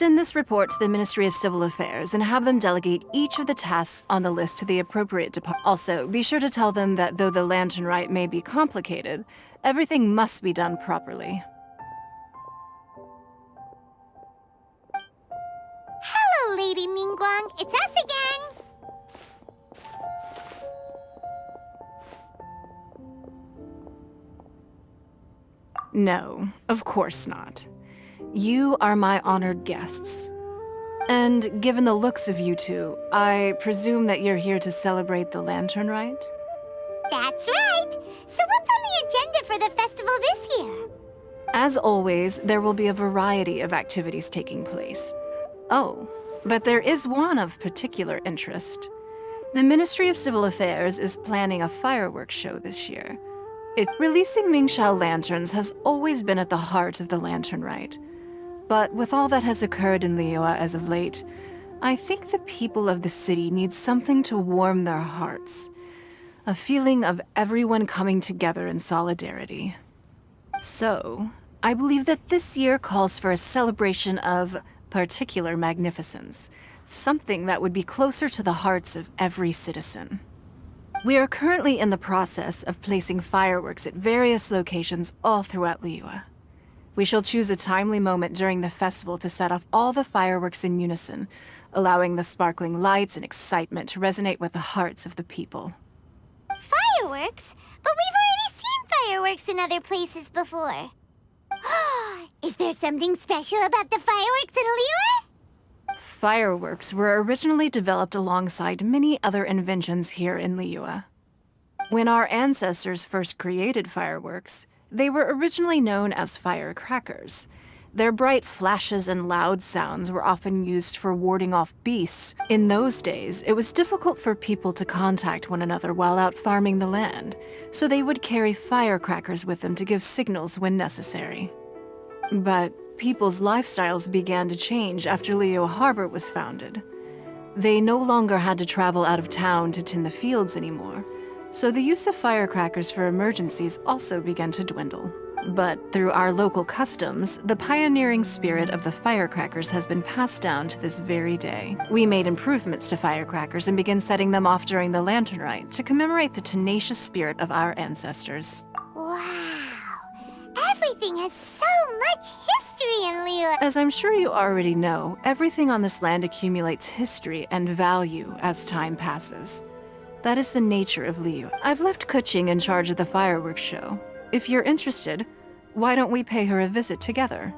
Send this report to the Ministry of Civil Affairs and have them delegate each of the tasks on the list to the appropriate department. Also, be sure to tell them that though the lantern rite may be complicated, everything must be done properly. Hello, Lady Ningguang. It's us again. No, of course not. You are my honored guests. And given the looks of you two, I presume that you're here to celebrate the lantern rite? That's right. So what's on the agenda for the festival this year? As always, there will be a variety of activities taking place. Oh, but there is one of particular interest. The Ministry of Civil Affairs is planning a fireworks show this year. Releasing Mingxiao lanterns has always been at the heart of the lantern rite. But with all that has occurred in Liyue as of late, I think the people of the city need something to warm their hearts. A feeling of everyone coming together in solidarity. So, I believe that this year calls for a celebration of particular magnificence, something that would be closer to the hearts of every citizen. We are currently in the process of placing fireworks at various locations all throughout Liyue. We shall choose a timely moment during the festival to set off all the fireworks in unison, allowing the sparkling lights and excitement to resonate with the hearts of the people. Fireworks? But we've already seen fireworks in other places before. Is there something special about the fireworks in Liyue? Fireworks were originally developed alongside many other inventions here in Liyue. When our ancestors first created fireworks, they were originally known as firecrackers. Their bright flashes and loud sounds were often used for warding off beasts. In those days, it was difficult for people to contact one another while out farming the land, so they would carry firecrackers with them to give signals when necessary. But people's lifestyles began to change after Liyue Harbor was founded. They no longer had to travel out of town to tend the fields anymore, so the use of firecrackers for emergencies also began to dwindle. But through our local customs, the pioneering spirit of the firecrackers has been passed down to this very day. We made improvements to firecrackers and began setting them off during the lantern rite to commemorate the tenacious spirit of our ancestors. Wow! Everything has so much history in Liyue. As I'm sure you already know, everything on this land accumulates history and value as time passes. That is the nature of Liyue. I've left Kuching in charge of the fireworks show. If you're interested, why don't we pay her a visit together?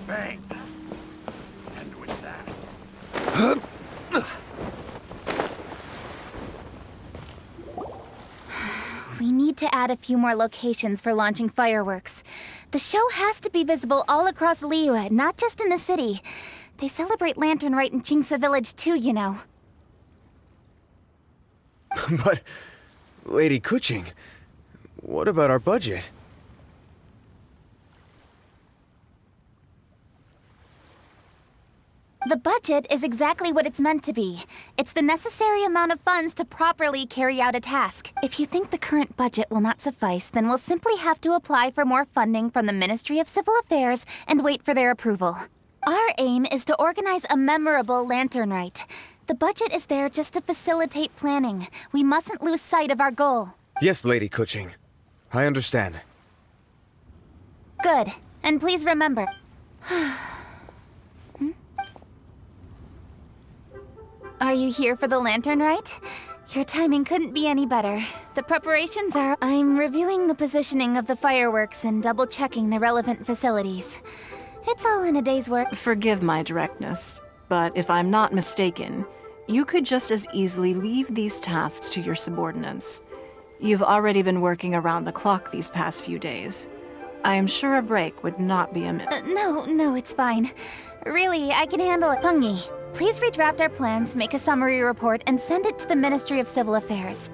Bang! And with that... We need to add a few more locations for launching fireworks. The show has to be visible all across Liyue, not just in the city. They celebrate Lantern Rite in Qingce Village too, you know. But, Lady Kuching, what about our budget? The budget is exactly what it's meant to be. It's the necessary amount of funds to properly carry out a task. If you think the current budget will not suffice, then we'll simply have to apply for more funding from the Ministry of Civil Affairs and wait for their approval. Our aim is to organize a memorable lantern rite. The budget is there just to facilitate planning. We mustn't lose sight of our goal. Yes, Lady Kuching. I understand. Good. And please remember... Are you here for the lantern rite? Your timing couldn't be any better. The preparations are... I'm reviewing the positioning of the fireworks and double-checking the relevant facilities. It's all in a day's work. Forgive my directness, but if I'm not mistaken, you could just as easily leave these tasks to your subordinates. You've already been working around the clock these past few days. I am sure a break would not be amiss. No, it's fine. Really, I can handle it. Pungi, please redraft our plans, make a summary report, and send it to the Ministry of Civil Affairs.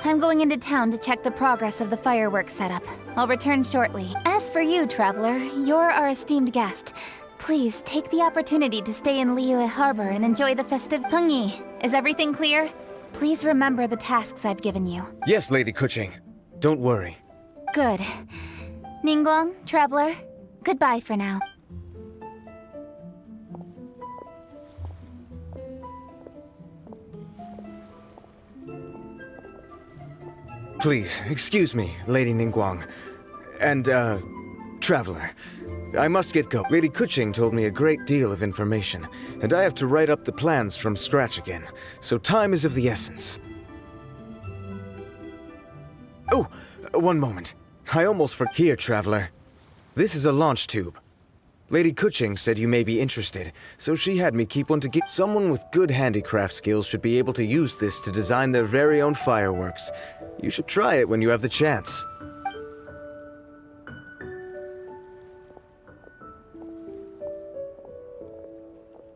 I'm going into town to check the progress of the fireworks setup. I'll return shortly. As for you, Traveler, you're our esteemed guest. Please take the opportunity to stay in Liyue Harbor and enjoy the festive. Pungi, is everything clear? Please remember the tasks I've given you. Yes, Lady Kuching. Don't worry. Good. Ningguang, Traveler, goodbye for now. Please, excuse me, Lady Ningguang. And, Traveler. I must get going. Lady Kuching told me a great deal of information, and I have to write up the plans from scratch again, so time is of the essence. Oh, one moment. I almost forgot. Here, Traveler. This is a launch tube. Lady Kuching said you may be interested, so she had me keep one to give. Someone with good handicraft skills should be able to use this to design their very own fireworks. You should try it when you have the chance.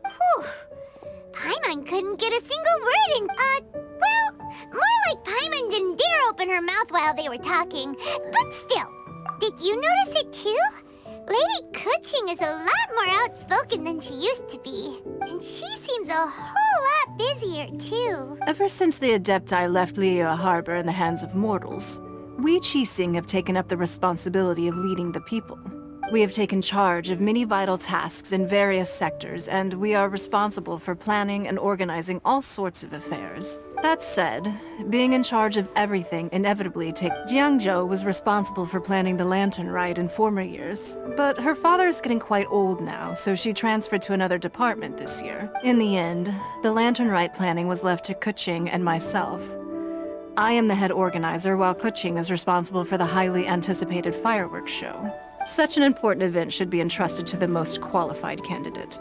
Whew. Paimon couldn't get a single word in. Well, more like Paimon didn't dare open her mouth while they were talking. But still, did you notice it too? Lady Kuching is a lot more outspoken than she used to be. And she seems a whole lot busier too. Ever since the Adepti left Liyue Harbor in the hands of mortals, we Qixing have taken up the responsibility of leading the people. We have taken charge of many vital tasks in various sectors, and we are responsible for planning and organizing all sorts of affairs. That said, being in charge of everything inevitably Jiangzhou was responsible for planning the Lantern Rite in former years, but her father is getting quite old now, so she transferred to another department this year. In the end, the Lantern Rite planning was left to Kuching and myself. I am the head organizer, while Kuching is responsible for the highly anticipated fireworks show. Such an important event should be entrusted to the most qualified candidate.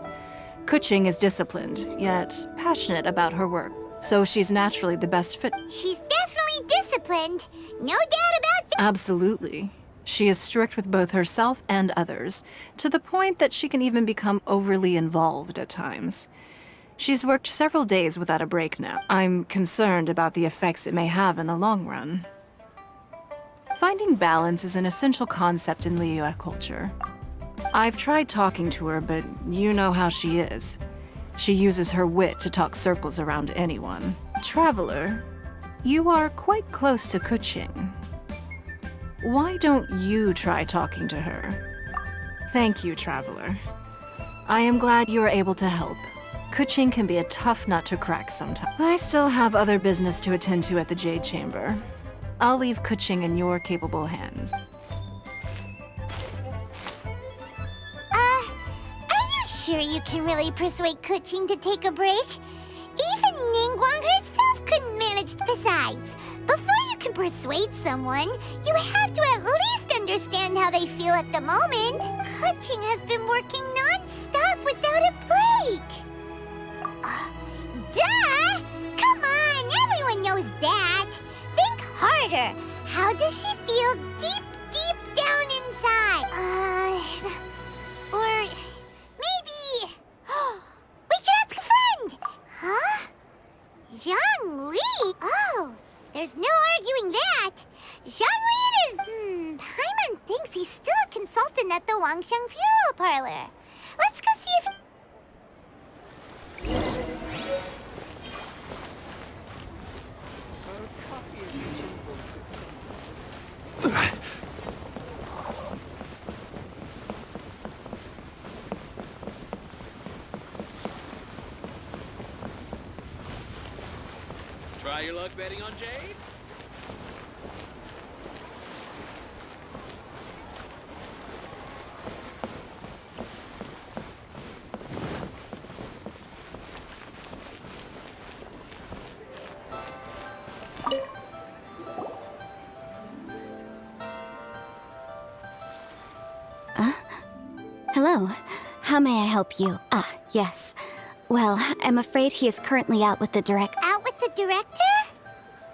Kuching is disciplined, yet passionate about her work, so she's naturally the best fit. She's definitely disciplined. No doubt about that. Absolutely. She is strict with both herself and others, to the point that she can even become overly involved at times. She's worked several days without a break now. I'm concerned about the effects it may have in the long run. Finding balance is an essential concept in Liyue culture. I've tried talking to her, but you know how she is. She uses her wit to talk circles around anyone. Traveler, you are quite close to Kuching. Why don't you try talking to her? Thank you, Traveler. I am glad you are able to help. Kuching can be a tough nut to crack sometimes. I still have other business to attend to at the Jade Chamber. I'll leave Kuching in your capable hands. Are you sure you can really persuade Kuching to take a break? Even Ningguang herself couldn't manage. Besides, before you can persuade someone, you have to at least understand how they feel at the moment. Kuching has been working non-stop without a break. Duh! Come on, everyone knows that. Think harder. How does she feel deep, deep down inside? Or maybe we could ask a friend. Huh? Zhang Li. Oh, there's no arguing that. Zhang Li is. Paimon thinks he's still a consultant at the Wangsheng Funeral Parlor. Let's go see if. Try your luck betting on Jade? Hello. How may I help you? Yes. Well, I'm afraid he is currently out with the director. Out with the director?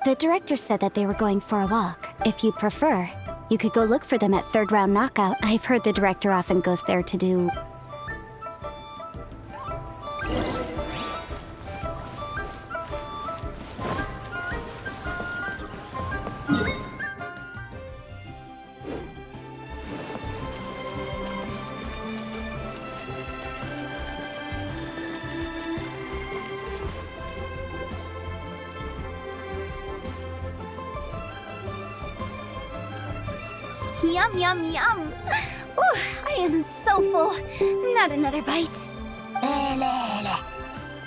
The director said that they were going for a walk. If you prefer, You could go look for them at Third Round Knockout. I've heard the director often goes there to do... Yum, yum, yum. Ooh, I am so full. Not another bite.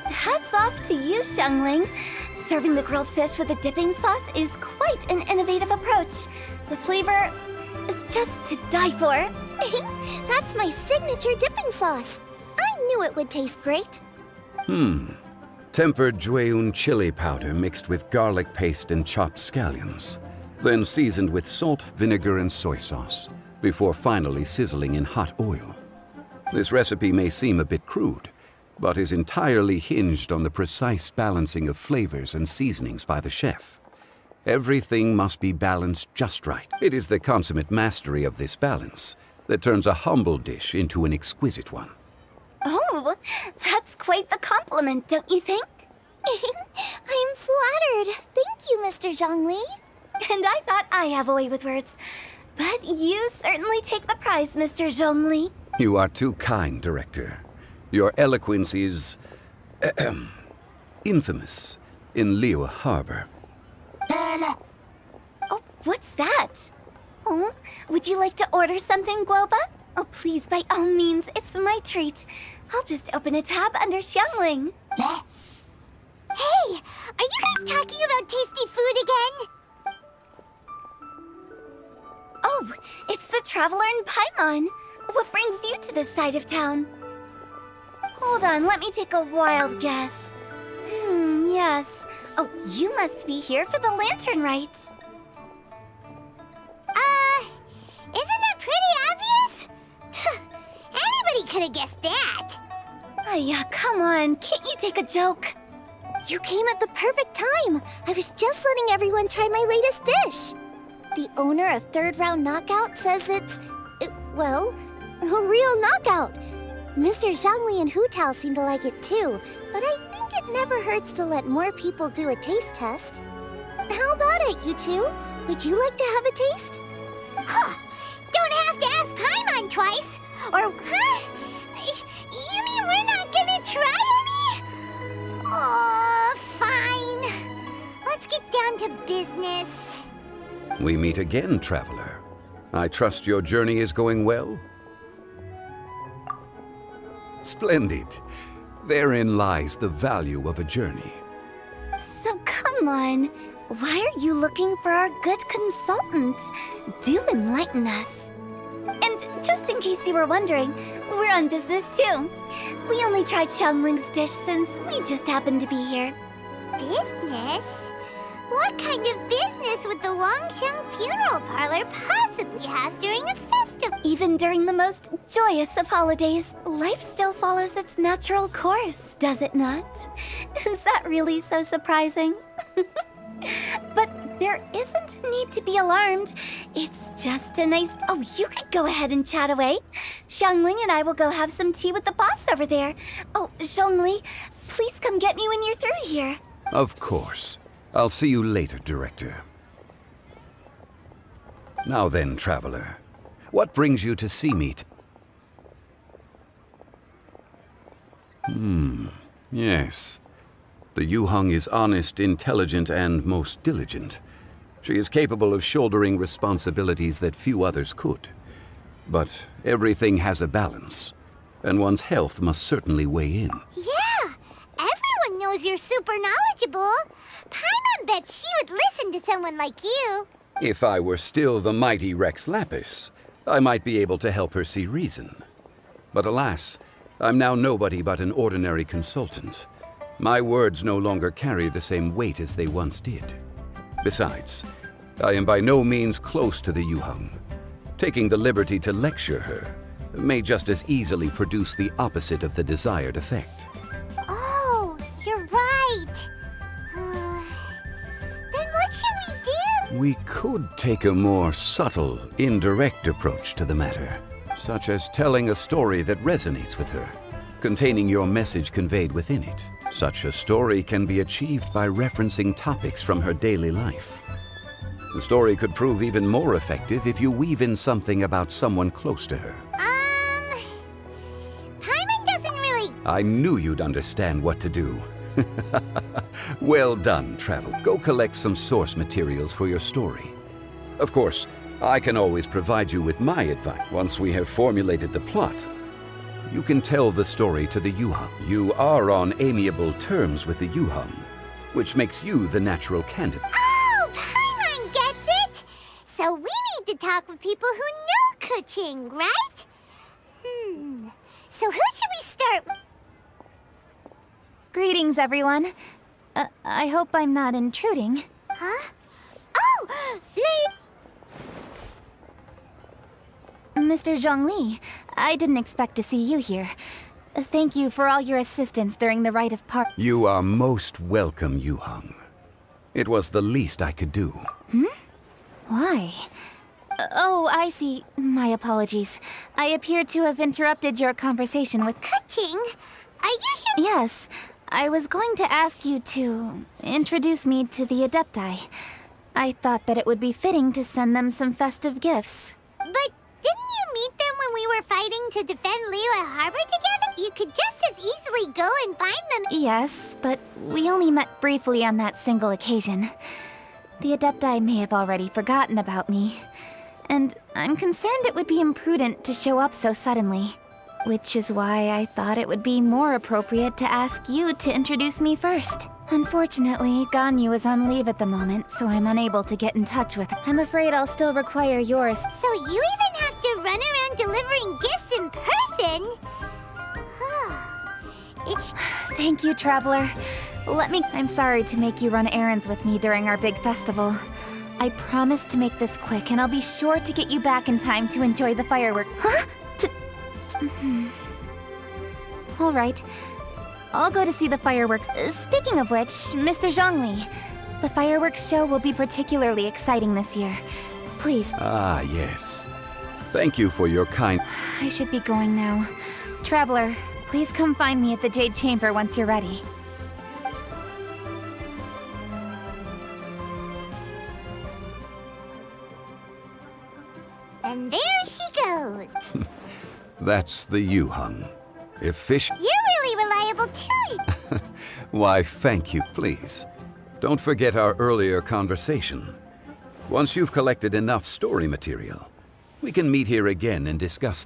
Hats off to you, Xiangling. Serving the grilled fish with a dipping sauce is quite an innovative approach. The flavor is just to die for. That's my signature dipping sauce. I knew it would taste great. Tempered Jueyun chili powder mixed with garlic paste and chopped scallions, then seasoned with salt, vinegar, and soy sauce, before finally sizzling in hot oil. This recipe may seem a bit crude, but is entirely hinged on the precise balancing of flavors and seasonings by the chef. Everything must be balanced just right. It is the consummate mastery of this balance that turns a humble dish into an exquisite one. Oh, that's quite the compliment, don't you think? I'm flattered. Thank you, Mr. Zhongli. And I thought I have a way with words. But you certainly take the prize, Mr. Zhongli. You are too kind, Director. Your eloquence is infamous in Liyue Harbor. Oh, what's that? Oh, would you like to order something, Guoba? Oh, please, by all means, it's my treat. I'll just open a tab under Xiangling. Hey, are you guys talking about tasty food again? Oh, it's the Traveler in Paimon. What brings you to this side of town? Hold on, let me take a wild guess. Yes. Oh, you must be here for the lantern rite. Isn't it pretty obvious? Anybody could have guessed that. Yeah, come on, can't you take a joke? You came at the perfect time. I was just letting everyone try my latest dish. The owner of Third Round Knockout says it's, well, a real knockout. Mr. Zhongli and Hu Tao seem to like it too, but I think it never hurts to let more people do a taste test. How about it, you two? Would you like to have a taste? Huh. Don't have to ask Paimon twice. Or, huh? You mean we're not gonna try any? Oh, fine. Let's get down to business. We meet again, Traveler. I trust your journey is going well? Splendid. Therein lies the value of a journey. So come on, why are you looking for our good consultant? Do enlighten us. And just in case you were wondering, we're on business too. We only tried Xiangling's dish since we just happened to be here. Business? What kind of business would the Wangsheng Funeral Parlor possibly have during a festival? Even during the most joyous of holidays, life still follows its natural course, does it not? Is that really so surprising? But there isn't a need to be alarmed. It's just a nice... Oh, you could go ahead and chat away. Xiangling and I will go have some tea with the boss over there. Oh, Zhongli, please come get me when you're through here. Of course. I'll see you later, Director. Now then, Traveler. What brings you to see me? Yes. The Yuheng is honest, intelligent, and most diligent. She is capable of shouldering responsibilities that few others could. But everything has a balance, and one's health must certainly weigh in. Yeah, everyone knows you're super knowledgeable. Paimon bets she would listen to someone like you. If I were still the mighty Rex Lapis, I might be able to help her see reason. But alas, I'm now nobody but an ordinary consultant. My words no longer carry the same weight as they once did. Besides, I am by no means close to the Yuheng. Taking the liberty to lecture her may just as easily produce the opposite of the desired effect. Oh, you're right. Then what should we do? We could take a more subtle, indirect approach to the matter, such as telling a story that resonates with her, containing your message conveyed within it. Such a story can be achieved by referencing topics from her daily life. The story could prove even more effective if you weave in something about someone close to her. Paimon doesn't really... I knew you'd understand what to do. Well done, Travel. Go collect some source materials for your story. Of course, I can always provide you with my advice. Once we have formulated the plot, you can tell the story to the Yuhang. You are on amiable terms with the Yuhang, which makes you the natural candidate. Oh, Paimon gets it! So we need to talk with people who know Kuching, right? So who should we start with? Greetings, everyone. I hope I'm not intruding. Huh? Oh! Mr. Zhongli, I didn't expect to see you here. Thank you for all your assistance during the rite of part. You are most welcome, Yuhang. It was the least I could do. Why? Oh, I see. My apologies. I appear to have interrupted your conversation with... Kuching? Are you here? Yes. I was going to ask you to introduce me to the Adepti. I thought that it would be fitting to send them some festive gifts. But didn't you meet them when we were fighting to defend Liyue Harbor together? You could just as easily go and find them. Yes, but we only met briefly on that single occasion. The Adepti may have already forgotten about me. And I'm concerned it would be imprudent to show up so suddenly. Which is why I thought it would be more appropriate to ask you to introduce me first. Unfortunately, Ganyu is on leave at the moment, so I'm unable to get in touch with her. I'm afraid I'll still require yours. So you even have to run around delivering gifts in person? It's... Thank you, Traveler. I'm sorry to make you run errands with me during our big festival. I promise to make this quick, and I'll be sure to get you back in time to enjoy the fireworks. Huh? All right. I'll go to see the fireworks. Speaking of which, Mr. Zhongli, the fireworks show will be particularly exciting this year. Please. Ah, yes. Thank you for your kind... I should be going now. Traveler, please come find me at the Jade Chamber once you're ready. And there she goes. That's the Yuhang. Efficient... You're really reliable too. Why, thank you, please. Don't forget our earlier conversation. Once you've collected enough story material, we can meet here again and discuss...